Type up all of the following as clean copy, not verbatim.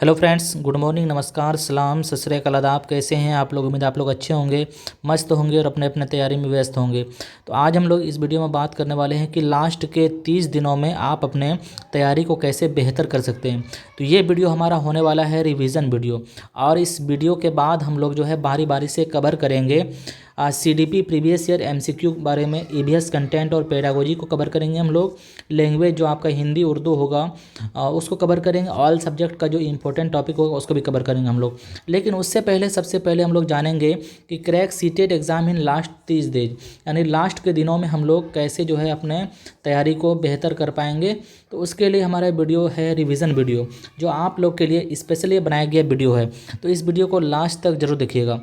Hello friends, good morning, नमस्कार, सलाम, सत श्री अकाल, आदाब। कैसे हैं आप लोग? उम्मीद आप लोग अच्छे होंगे, मस्त होंगे और अपने अपने तैयारी में व्यस्त होंगे। तो आज हम लोग इस वीडियो में बात करने वाले हैं कि लास्ट के 30 दिनों में आप अपने तैयारी को कैसे बेहतर कर सकते हैं। तो ये वीडियो हमारा होने वाला है रिवीजन वीडियो, और इस वीडियो के बाद हम लोग जो है बारी बारी से कवर करेंगे CDP प्रीवियस ईयर MCQ बारे में, EVS कंटेंट और पेडागोजी को कवर करेंगे हम लोग। लैंग्वेज जो आपका हिंदी उर्दू होगा उसको कवर करेंगे। ऑल सब्जेक्ट का जो इंपॉर्टेंट टॉपिक होगा उसको भी कवर करेंगे हम लोग। लेकिन उससे पहले सबसे पहले हम लोग जानेंगे कि crack CTET exam in last 30 days, यानी लास्ट के दिनों में हम लोग कैसे जो है अपने तैयारी को बेहतर कर पाएंगे। तो उसके लिए हमारा वीडियो है रिवीजन वीडियो, जो आप लोग के लिए स्पेशली बनाया गया वीडियो है। तो इस वीडियो को लास्ट तक जरूर देखिएगा।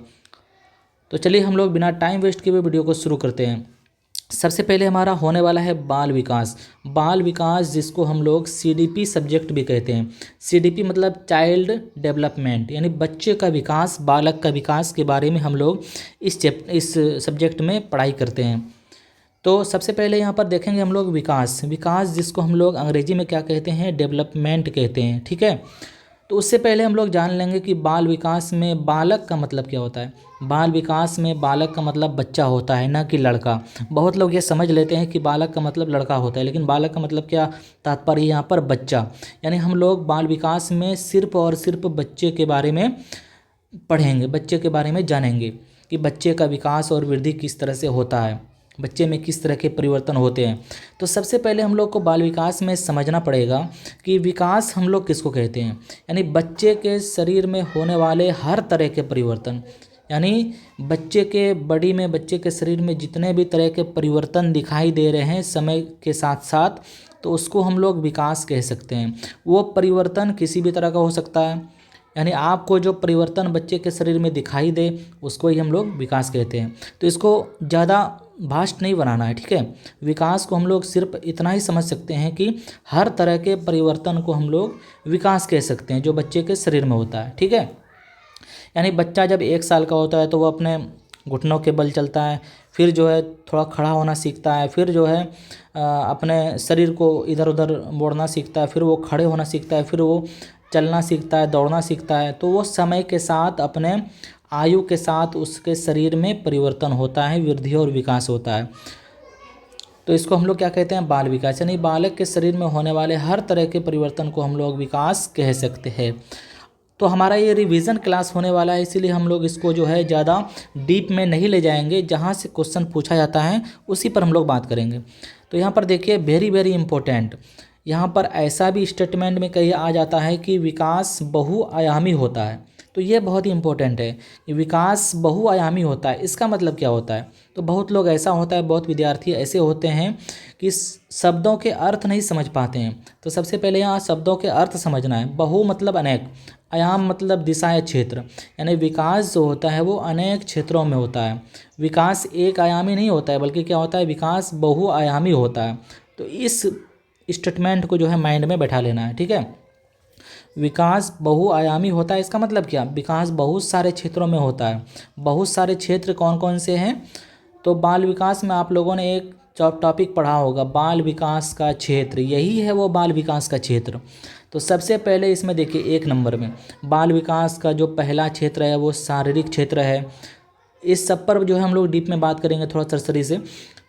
तो चलिए हम लोग बिना टाइम वेस्ट किए हुए वीडियो को शुरू करते हैं। सबसे पहले हमारा होने वाला है बाल विकास। बाल विकास जिसको हम लोग CDP सब्जेक्ट भी कहते हैं। CDP मतलब चाइल्ड डेवलपमेंट, यानी बच्चे का विकास, बालक का विकास के बारे में हम लोग इस सब्जेक्ट में पढ़ाई करते हैं। तो सबसे पहले यहाँ पर देखेंगे हम लोग विकास। विकास जिसको हम लोग अंग्रेजी में क्या कहते हैं? डेवलपमेंट कहते हैं, ठीक है। तो उससे पहले हम लोग जान लेंगे कि बाल विकास में बालक का मतलब क्या होता है। बाल विकास में बालक का मतलब बच्चा होता है, ना कि लड़का। बहुत लोग ये समझ लेते हैं कि बालक का मतलब लड़का होता है, लेकिन बालक का मतलब क्या तात्पर्य यहाँ पर? बच्चा। यानी हम लोग बाल विकास में सिर्फ और सिर्फ बच्चे के बारे में पढ़ेंगे, बच्चे के बारे में जानेंगे कि बच्चे का विकास और वृद्धि किस तरह से होता है, बच्चे में किस तरह के परिवर्तन होते हैं। तो सबसे पहले हम लोग को बाल विकास में समझना पड़ेगा कि विकास हम लोग किसको कहते हैं। यानी बच्चे के शरीर में होने वाले हर तरह के परिवर्तन, यानी बच्चे के बॉडी में, बच्चे के शरीर में जितने भी तरह के परिवर्तन दिखाई दे रहे हैं समय के साथ साथ, तो उसको हम लोग विकास कह सकते हैं। वो परिवर्तन किसी भी तरह का हो सकता है, यानी आपको जो परिवर्तन बच्चे के शरीर में दिखाई दे उसको ही हम लोग विकास कहते हैं। तो इसको ज़्यादा भास्ट नहीं बनाना है, ठीक है। विकास को हम लोग सिर्फ इतना ही समझ सकते हैं कि हर तरह के परिवर्तन को हम लोग विकास कह सकते हैं जो बच्चे के शरीर में होता है, ठीक है। यानी बच्चा जब 1 साल का होता है तो वो अपने घुटनों के बल चलता है, फिर जो है थोड़ा खड़ा होना सीखता है, फिर जो है अपने शरीर को इधर उधर मोड़ना सीखता है, फिर वो खड़े होना सीखता है, फिर वो चलना सीखता है, दौड़ना सीखता है। तो वो समय के साथ, अपने आयु के साथ उसके शरीर में परिवर्तन होता है, वृद्धि और विकास होता है। तो इसको हम लोग क्या कहते हैं? बाल विकास। यानी बालक के शरीर में होने वाले हर तरह के परिवर्तन को हम लोग विकास कह सकते हैं। तो हमारा ये रिवीजन क्लास होने वाला है, इसीलिए हम लोग इसको जो है ज़्यादा डीप में नहीं ले जाएंगे। जहाँ से क्वेश्चन पूछा जाता है उसी पर हम लोग बात करेंगे। तो यहाँ पर देखिए, वेरी वेरी इंपॉर्टेंट, यहाँ पर ऐसा भी स्टेटमेंट में कहीं आ जाता है कि विकास बहुआयामी होता है। तो ये बहुत ही इंपॉर्टेंट है कि विकास बहुआयामी होता है। इसका मतलब क्या होता है? तो बहुत लोग ऐसा होता है, बहुत विद्यार्थी ऐसे होते हैं कि शब्दों के अर्थ नहीं समझ पाते हैं। तो सबसे पहले यहाँ शब्दों के अर्थ समझना है। बहु मतलब अनेक, आयाम मतलब दिशा या क्षेत्र, यानी विकास जो होता है वो अनेक क्षेत्रों में होता है। विकास एक आयामी नहीं होता है, बल्कि क्या होता है? विकास बहुआयामी होता है। तो इस स्टेटमेंट को जो है माइंड में बैठा लेना है, ठीक है। विकास बहुआयामी होता है, इसका मतलब क्या? विकास बहुत सारे क्षेत्रों में होता है। बहुत सारे क्षेत्र कौन कौन से हैं? तो बाल विकास में आप लोगों ने एक टॉपिक पढ़ा होगा, बाल विकास का क्षेत्र। यही है वो बाल विकास का क्षेत्र। तो सबसे पहले इसमें देखिए, 1 नंबर में बाल विकास का जो पहला क्षेत्र है वो शारीरिक क्षेत्र है। इस सब पर जो है हम लोग डीप में बात करेंगे थोड़ा सरसरी से।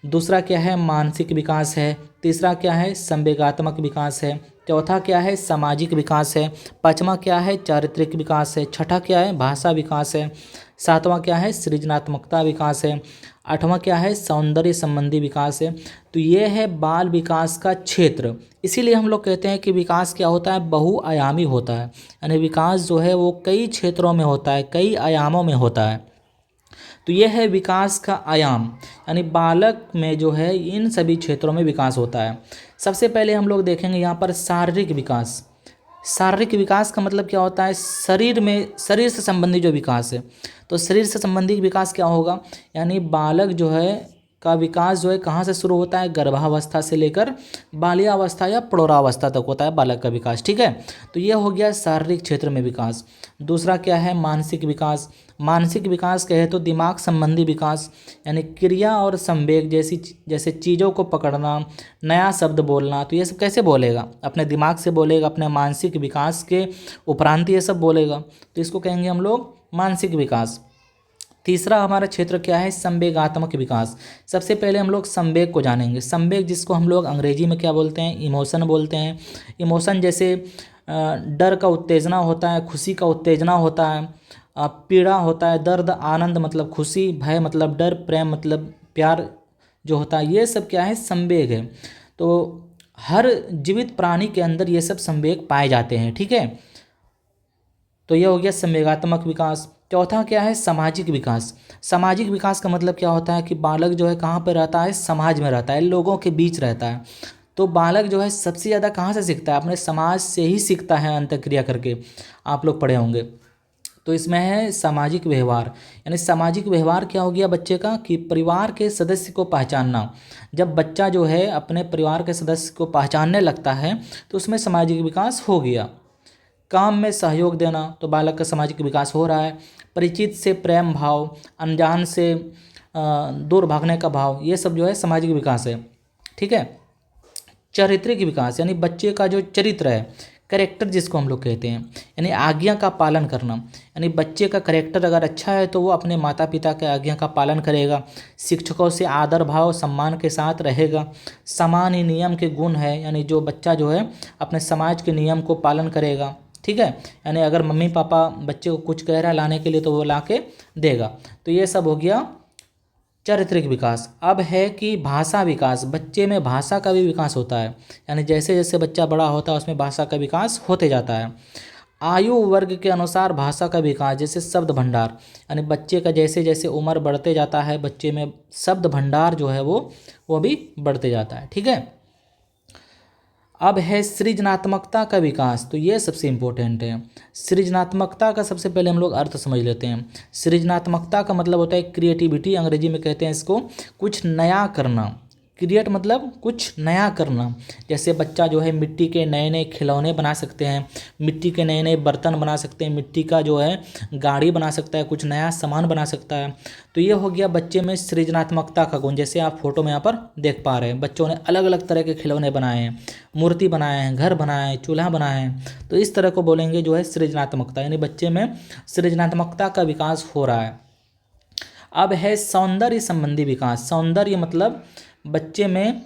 दूसरा क्या है? मानसिक विकास है। तीसरा क्या है? संवेगात्मक विकास है। चौथा क्या है? सामाजिक विकास है। पांचवा क्या है? चारित्रिक विकास है। छठा क्या है? भाषा विकास है। सातवां क्या है? सृजनात्मकता विकास है। आठवां क्या है? सौंदर्य संबंधी विकास है। तो ये है बाल विकास का क्षेत्र। इसीलिए हम लोग कहते हैं कि विकास क्या होता है? बहुआयामी होता है। यानी विकास जो है वो कई क्षेत्रों में होता है, कई आयामों में होता है। तो यह है विकास का आयाम, यानी बालक में जो है इन सभी क्षेत्रों में विकास होता है। सबसे पहले हम लोग देखेंगे यहाँ पर शारीरिक विकास। शारीरिक विकास का मतलब क्या होता है? शरीर में, शरीर से संबंधित जो विकास है। तो शरीर से संबंधित विकास क्या होगा? यानी बालक जो है का विकास जो है कहाँ से शुरू होता है, गर्भावस्था से लेकर बाल्यावस्था या प्रौढ़ावस्था तक होता है बालक का विकास। ठीक है, तो ये हो गया शारीरिक क्षेत्र में विकास। दूसरा क्या है, मानसिक विकास। मानसिक विकास कहे तो दिमाग संबंधी विकास, यानी क्रिया और संवेग जैसे चीज़ों को पकड़ना, नया शब्द बोलना। तो ये सब कैसे बोलेगा, अपने दिमाग से बोलेगा, अपने मानसिक विकास के उपरांत ये सब बोलेगा, तो इसको कहेंगे हम लोग मानसिक विकास। तीसरा हमारा क्षेत्र क्या है, संवेगात्मक विकास। सबसे पहले हम लोग संवेग को जानेंगे। संवेग जिसको हम लोग अंग्रेजी में क्या बोलते हैं, इमोशन बोलते हैं। इमोशन जैसे डर का उत्तेजना होता है, खुशी का उत्तेजना होता है, पीड़ा होता है, दर्द, आनंद मतलब खुशी, भय मतलब डर, प्रेम मतलब प्यार जो होता है, ये सब क्या है, संवेग है। तो हर जीवित प्राणी के अंदर ये सब संवेग पाए जाते हैं। ठीक है, तो यह हो गया संवेगात्मक विकास। चौथा क्या है, सामाजिक विकास। सामाजिक विकास का मतलब क्या होता है कि बालक जो है कहाँ पर रहता है, समाज में रहता है, लोगों के बीच रहता है। तो बालक जो है सबसे ज़्यादा कहाँ से सीखता है, अपने समाज से ही सीखता है, अंतःक्रिया करके, आप लोग पढ़े होंगे। तो इसमें है सामाजिक व्यवहार, यानी सामाजिक व्यवहार क्या हो गया बच्चे का, कि परिवार के सदस्य को पहचानना। जब बच्चा जो है अपने परिवार के सदस्य को पहचानने लगता है तो उसमें सामाजिक विकास हो गया। काम में सहयोग देना, तो बालक का सामाजिक विकास हो रहा है। परिचित से प्रेम भाव, अनजान से दूर भागने का भाव, ये सब जो है सामाजिक विकास है। ठीक है, चारित्रिक विकास, यानी बच्चे का जो चरित्र है, करेक्टर जिसको हम लोग कहते हैं, यानी आज्ञा का पालन करना। यानी बच्चे का करेक्टर अगर अच्छा है तो वो अपने माता पिता के आज्ञा का पालन करेगा, शिक्षकों से आदर भाव सम्मान के साथ रहेगा। सामान्य नियम के गुण है, यानी जो बच्चा जो है अपने समाज के नियम को पालन करेगा। ठीक है, यानी अगर मम्मी पापा बच्चे को कुछ कह रहा है लाने के लिए तो वो ला के देगा। तो ये सब हो गया चारित्रिक विकास। अब है कि भाषा विकास। बच्चे में भाषा का भी विकास होता है, यानी जैसे जैसे बच्चा बड़ा होता है उसमें भाषा का विकास होते जाता है। आयु वर्ग के अनुसार भाषा का विकास, जैसे शब्द भंडार, यानी बच्चे का जैसे जैसे उम्र बढ़ते जाता है बच्चे में शब्द भंडार जो है वो भी बढ़ते जाता है। ठीक है, अब है सृजनात्मकता का विकास। तो ये सबसे इम्पोर्टेंट है। सृजनात्मकता का सबसे पहले हम लोग अर्थ समझ लेते हैं। सृजनात्मकता का मतलब होता है क्रिएटिविटी, अंग्रेजी में कहते हैं इसको, कुछ नया करना। क्रिएट मतलब कुछ नया करना। जैसे बच्चा जो है मिट्टी के नए नए खिलौने बना सकते हैं, मिट्टी के नए नए बर्तन बना सकते हैं, मिट्टी का जो है गाड़ी बना सकता है, कुछ नया सामान बना सकता है। तो ये हो गया बच्चे में सृजनात्मकता का गुण। जैसे आप फोटो में यहाँ पर देख पा रहे हैं, बच्चों ने अलग अलग तरह के खिलौने बनाए हैं, मूर्ति बनाए हैं, घर बनाए हैं, चूल्हा बनाए हैं। तो इस तरह को बोलेंगे जो है सृजनात्मकता, यानी बच्चे में सृजनात्मकता का विकास हो रहा है। अब है सौंदर्य संबंधी विकास। सौंदर्य मतलब बच्चे में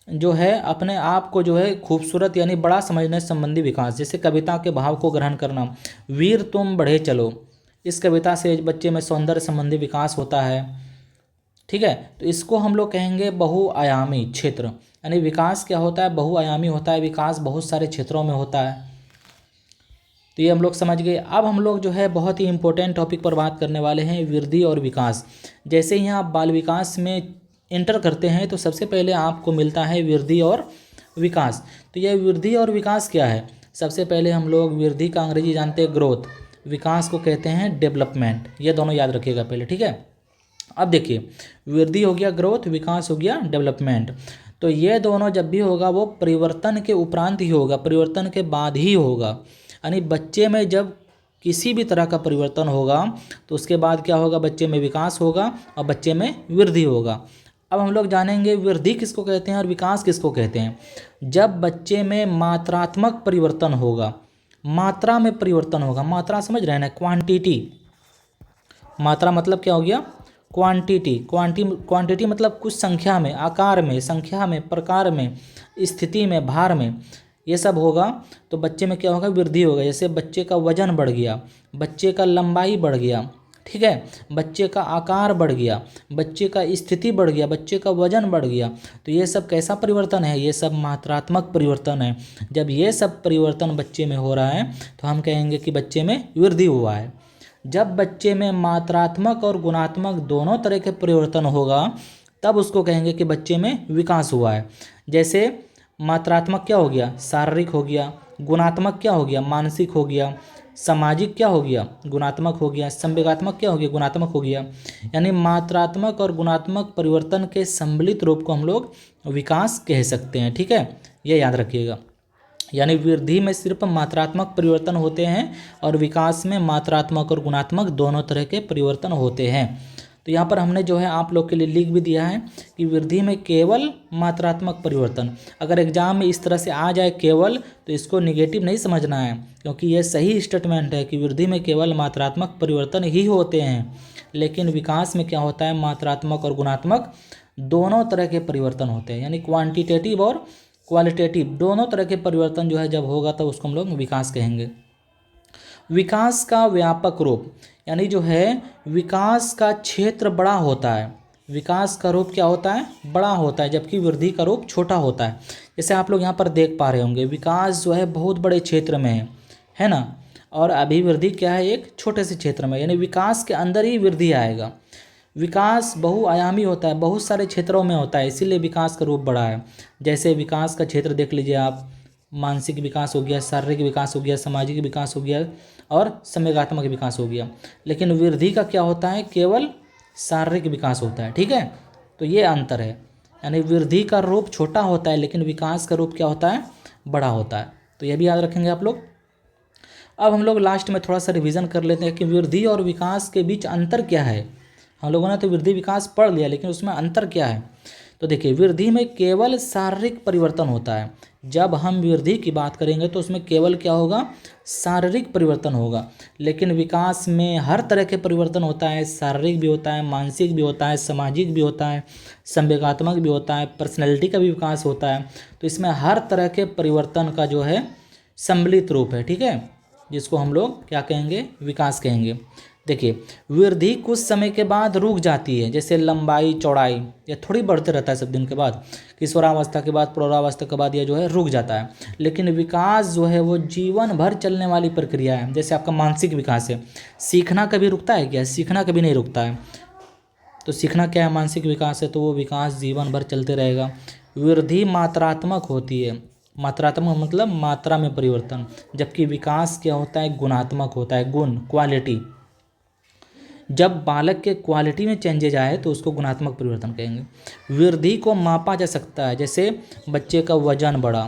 जो है अपने आप को जो है खूबसूरत यानी बड़ा समझने संबंधी विकास। जैसे कविता के भाव को ग्रहण करना, वीर तुम बढ़े चलो, इस कविता से बच्चे में सौंदर्य संबंधी विकास होता है। ठीक है, तो इसको हम लोग कहेंगे बहुआयामी क्षेत्र, यानी विकास क्या होता है, बहुआयामी होता है, विकास बहुत सारे क्षेत्रों में होता है। तो ये हम लोग समझ गए। अब हम लोग जो है बहुत ही इंपॉर्टेंट टॉपिक पर बात करने वाले हैं, वृद्धि और विकास। जैसे ही आप बाल विकास में इंटर करते हैं तो सबसे पहले आपको मिलता है वृद्धि और विकास। तो ये वृद्धि और विकास क्या है, सबसे पहले हम लोग वृद्धि का अंग्रेजी जानते हैं ग्रोथ, विकास को कहते हैं डेवलपमेंट। ये दोनों याद रखिएगा पहले। ठीक है, अब देखिए वृद्धि हो गया ग्रोथ, विकास हो गया डेवलपमेंट। तो ये दोनों जब भी होगा वो परिवर्तन के उपरांत ही होगा, परिवर्तन के बाद ही होगा। यानी बच्चे में जब किसी भी तरह का परिवर्तन होगा तो उसके बाद क्या होगा, बच्चे में विकास होगा और बच्चे में वृद्धि होगा। अब हम लोग जानेंगे वृद्धि किसको कहते हैं और विकास किसको कहते हैं। जब बच्चे में मात्रात्मक परिवर्तन होगा, मात्रा में परिवर्तन होगा, मात्रा समझ रहे हैं ना, क्वांटिटी। मात्रा मतलब क्या हो गया, क्वांटिटी। क्वांटिटी मतलब कुछ संख्या में, आकार में, संख्या में, प्रकार में, स्थिति में, भार में, ये सब होगा तो बच्चे में क्या होगा, वृद्धि होगा। जैसे बच्चे का वजन बढ़ गया, बच्चे का लंबाई बढ़ गया, ठीक है, बच्चे का आकार बढ़ गया, बच्चे का स्थिति बढ़ गया, बच्चे का वजन बढ़ गया। तो ये सब कैसा परिवर्तन है, ये सब मात्रात्मक परिवर्तन है। जब ये सब परिवर्तन बच्चे में हो रहा है तो हम कहेंगे कि बच्चे में वृद्धि हुआ है। जब बच्चे में मात्रात्मक और गुणात्मक दोनों तरह के परिवर्तन होगा तब उसको कहेंगे कि बच्चे में विकास हुआ है। जैसे मात्रात्मक क्या हो गया, शारीरिक हो गया, गुणात्मक क्या हो गया, मानसिक हो गया, सामाजिक क्या हो गया, गुणात्मक हो गया, संवेगात्मक क्या हो गया, गुणात्मक हो गया। यानी मात्रात्मक और गुणात्मक परिवर्तन के सम्मिलित रूप को हम लोग विकास कह सकते हैं। ठीक है, ये याद रखिएगा। यानी वृद्धि में सिर्फ मात्रात्मक परिवर्तन होते हैं और विकास में मात्रात्मक और गुणात्मक दोनों तरह के परिवर्तन होते हैं। तो यहाँ पर हमने जो है आप लोग के लिए लिख भी दिया है कि वृद्धि में केवल मात्रात्मक परिवर्तन। अगर एग्जाम में इस तरह से आ जाए केवल, तो इसको निगेटिव नहीं समझना है, क्योंकि यह सही स्टेटमेंट है कि वृद्धि में केवल मात्रात्मक परिवर्तन ही होते हैं, लेकिन विकास में क्या होता है, मात्रात्मक और गुणात्मक दोनों तरह के परिवर्तन होते हैं। यानी क्वांटिटेटिव और क्वालिटेटिव दोनों तरह के परिवर्तन जो है जब होगा तब उसको हम लोग विकास कहेंगे। विकास का व्यापक रूप, यानी जो है विकास का क्षेत्र बड़ा होता है, विकास का रूप क्या होता है, बड़ा होता है, जबकि वृद्धि का रूप छोटा होता है। जैसे आप लोग यहाँ पर देख पा रहे होंगे, विकास जो है बहुत बड़े क्षेत्र में है ना, और अभिवृद्धि क्या है, एक छोटे से क्षेत्र में। यानी विकास के अंदर ही वृद्धि आएगा। विकास बहुआयामी होता है, बहुत सारे क्षेत्रों में होता है, इसीलिए विकास का रूप बड़ा है। जैसे विकास का क्षेत्र देख लीजिए आप, मानसिक विकास हो गया, शारीरिक विकास हो गया, सामाजिक विकास हो गया और संवेगात्मक विकास हो गया। लेकिन वृद्धि का क्या होता है, केवल शारीरिक विकास होता है। ठीक है, तो ये अंतर है। यानी वृद्धि का रूप छोटा होता है, लेकिन विकास का रूप क्या होता है, बड़ा होता है। तो ये भी याद रखेंगे आप लोग। अब हम लोग लास्ट में थोड़ा सा रिवीजन कर लेते हैं कि वृद्धि और विकास के बीच अंतर क्या है। हम लोगों ने तो वृद्धि विकास पढ़ लिया, लेकिन उसमें अंतर क्या है। तो देखिए, वृद्धि में केवल शारीरिक परिवर्तन होता है। जब हम वृद्धि की बात करेंगे तो उसमें केवल क्या होगा, शारीरिक परिवर्तन होगा। लेकिन विकास में हर तरह के परिवर्तन होता है, शारीरिक भी होता है, मानसिक भी होता है, सामाजिक भी होता है, संवेगात्मक भी होता है, पर्सनैलिटी का भी विकास होता है। तो इसमें हर तरह के परिवर्तन का जो है सम्मिलित रूप है। ठीक है, जिसको हम लोग क्या कहेंगे, विकास कहेंगे। देखिए, वृद्धि कुछ समय के बाद रुक जाती है, जैसे लंबाई चौड़ाई, यह थोड़ी बढ़ते रहता है सब दिन के बाद, किशोरावस्था के बाद, प्रौढ़ावस्था के बाद यह जो है रुक जाता है। लेकिन विकास जो है वो जीवन भर चलने वाली प्रक्रिया है। जैसे आपका मानसिक विकास है, सीखना कभी रुकता है क्या, सीखना कभी नहीं रुकता है। तो सीखना क्या है, मानसिक विकास है, तो वो विकास जीवन भर चलते रहेगा। वृद्धि मात्रात्मक होती है, मात्रात्मक मतलब मात्रा में परिवर्तन, जबकि विकास क्या होता है, गुणात्मक होता है, गुण, क्वालिटी। जब बालक के क्वालिटी में चेंजेज आए तो उसको गुणात्मक परिवर्तन कहेंगे। वृद्धि को मापा जा सकता है, जैसे बच्चे का वजन बढ़ा,